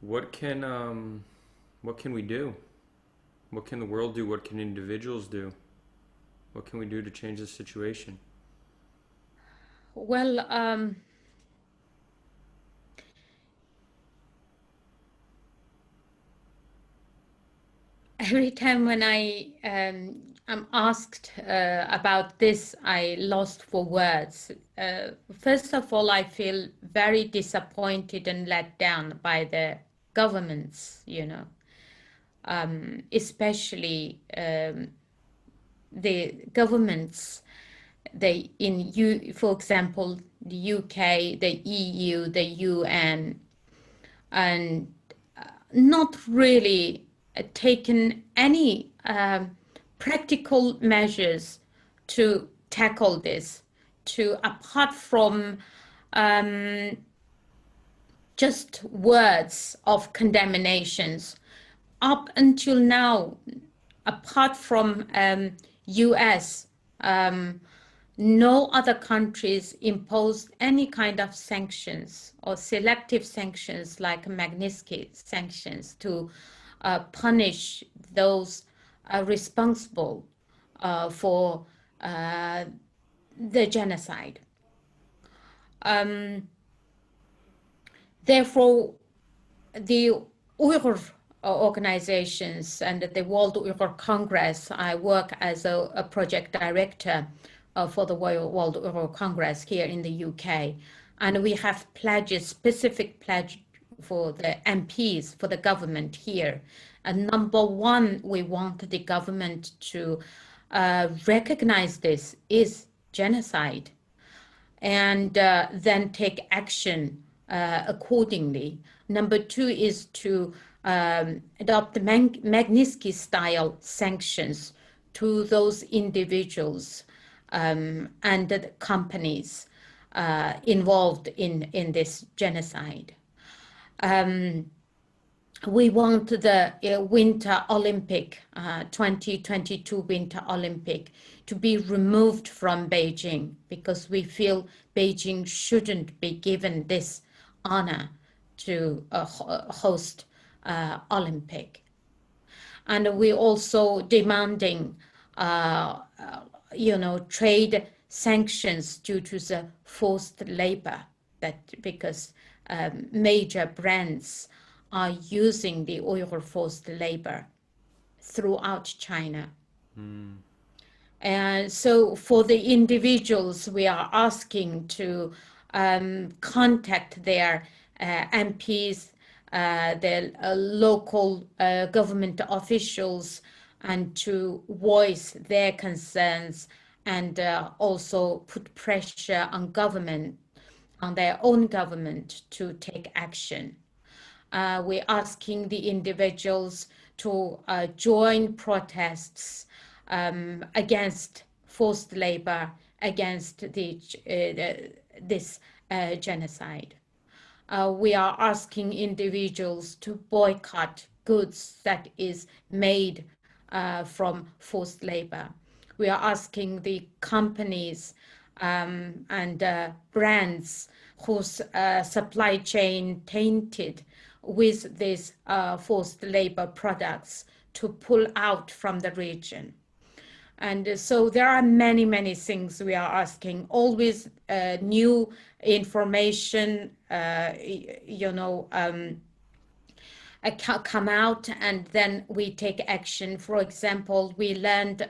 What can what can we do? What can the world do? What can individuals do? What can we do to change the situation? Well, every time when I'm asked about this, I lost for words. First of all, I feel very disappointed and let down by the governments, especially the governments, for example, the UK, the EU, the UN, and not really taken any practical measures to tackle this, to apart from um, just words of condemnations. Up until now, apart from US, um, no other countries imposed any kind of sanctions or selective sanctions like Magnitsky sanctions to punish those responsible for the genocide. Um, Therefore, the Uyghur organizations and the World Uyghur Congress, I work as a project director for the World Uyghur Congress here in the UK. And we have pledges, specific pledge for the MPs, for the government here. And number one, we want the government to recognize this is genocide and then take action accordingly. Number two is to adopt the Magnitsky-style sanctions to those individuals and the companies involved in this genocide. We want the Winter Olympic, 2022 Winter Olympic, to be removed from Beijing because we feel Beijing shouldn't be given this honor to host Olympic. And we also demanding, trade sanctions due to the forced labor, that because major brands are using the Uyghur forced labor throughout China. And so for the individuals, we are asking to contact their MPs, their local government officials, and to voice their concerns and also put pressure on government, on their own government to take action. We're asking the individuals to join protests against forced labor, against this genocide. We are asking individuals to boycott goods that is made from forced labor. We are asking the companies and brands whose supply chain tainted with these forced labor products to pull out from the region. And so there are many, many things we are asking, always new information, come out, and then we take action. For example, we learned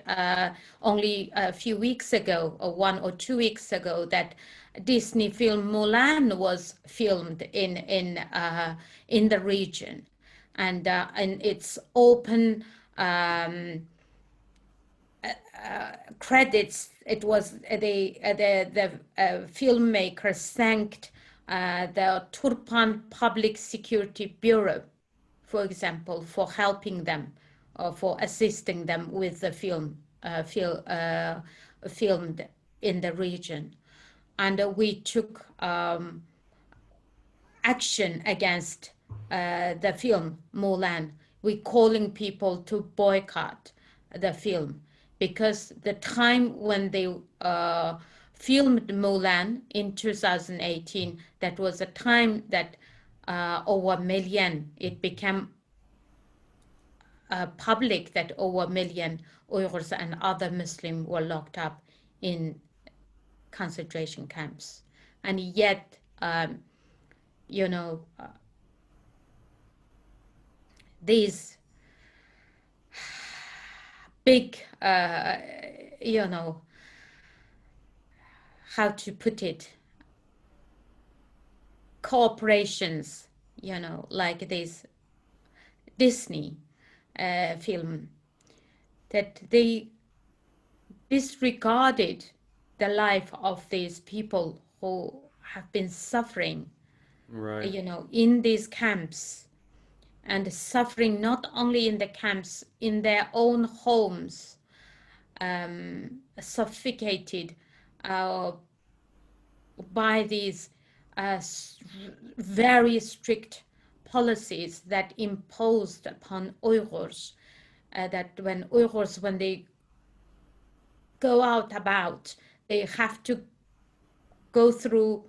only a few weeks ago, or 1 or 2 weeks ago, that Disney film Mulan was filmed in the region, and it's open credits. It was the filmmakers thanked the Turpan Public Security Bureau, for example, for helping them or for assisting them with the film filmed in the region. And we took action against the film Mulan. We're calling people to boycott the film because the time when they filmed Mulan in 2018, that was a time that over a million. It became public that over a million Uyghurs and other Muslims were locked up in concentration camps. And yet, you know, these big, you know, how to put it, corporations, you know, like this Disney film, that they disregarded the life of these people who have been suffering, Right. you know, in these camps, and suffering not only in the camps, in their own homes, suffocated by these very strict policies that imposed upon Uyghurs, that when Uyghurs, when they go out about, they have to go through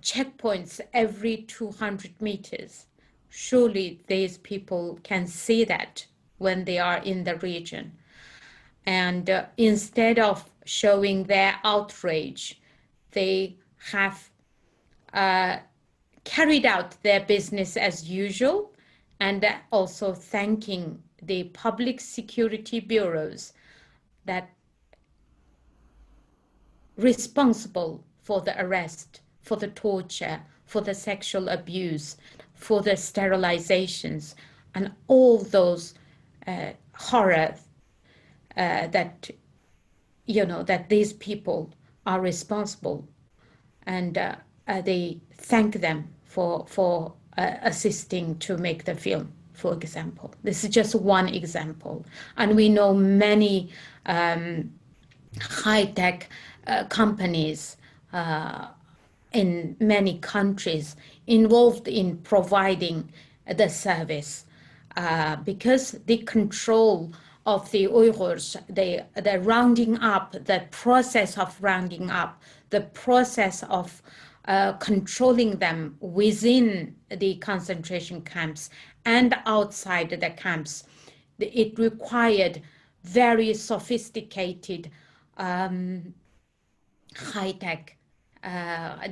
checkpoints every 200 meters. Surely these people can see that when they are in the region. And instead of showing their outrage, they have carried out their business as usual, and also thanking the public security bureaus that responsible for the arrest, for the torture, for the sexual abuse, for the sterilizations, and all those horrors that, you know, that these people are responsible, and they thank them for assisting to make the film, for example. This is just one example, and we know many high-tech companies in many countries involved in providing the service, because the control of the Uyghurs, the rounding up, the process of rounding up, the process of controlling them within the concentration camps and outside the camps, it required very sophisticated high-tech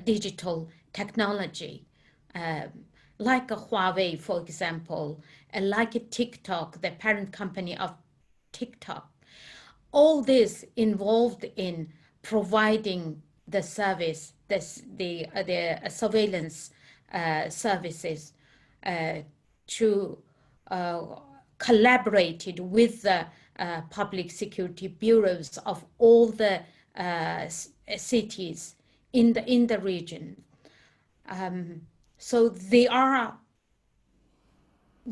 digital technology, like a Huawei, for example, like a TikTok, the parent company of TikTok. All this involved in providing the service, the surveillance services, to collaborated with the public security bureaus of all the cities in the region. So they are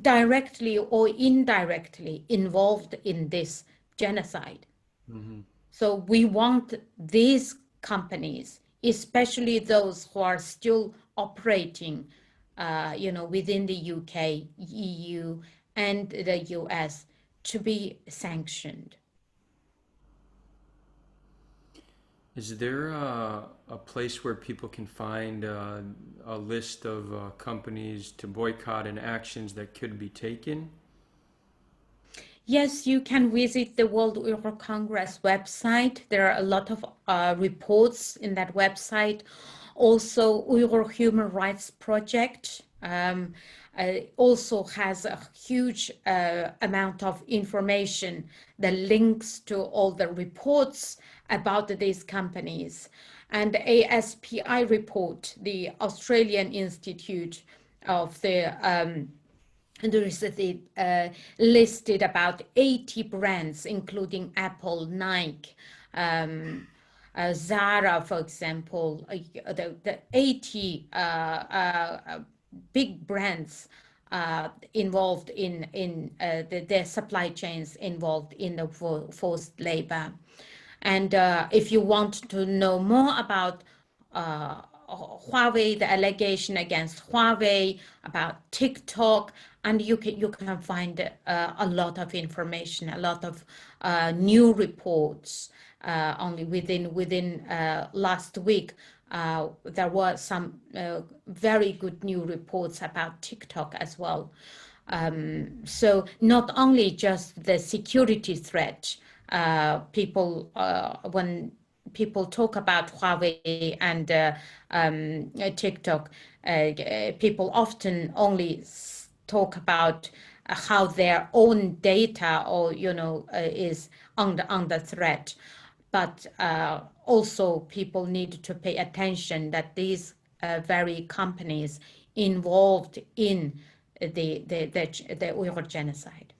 directly or indirectly involved in this genocide. Mm-hmm. So we want these companies, especially those who are still operating, you know, within the UK, EU, and the US, to be sanctioned. Is there a place where people can find a list of companies to boycott and actions that could be taken? Yes, you can visit the World Uyghur Congress website. There are a lot of reports in that website. Also, Uyghur Human Rights Project also has a huge amount of information that links to all the reports about these companies. And ASPI report, the Australian Institute of the there is listed about 80 brands, including Apple, Nike, Zara, for example, the 80 big brands involved in their supply chains involved in the forced labor. And if you want to know more about Huawei, the allegation against Huawei, about TikTok, and you can find a lot of information, a lot of new reports. Only within last week, there were some very good new reports about TikTok as well. So not only just the security threat, when people talk about Huawei and TikTok, people often only talk about how their own data or is under threat, but also people need to pay attention that these very companies involved in the Uyghur genocide.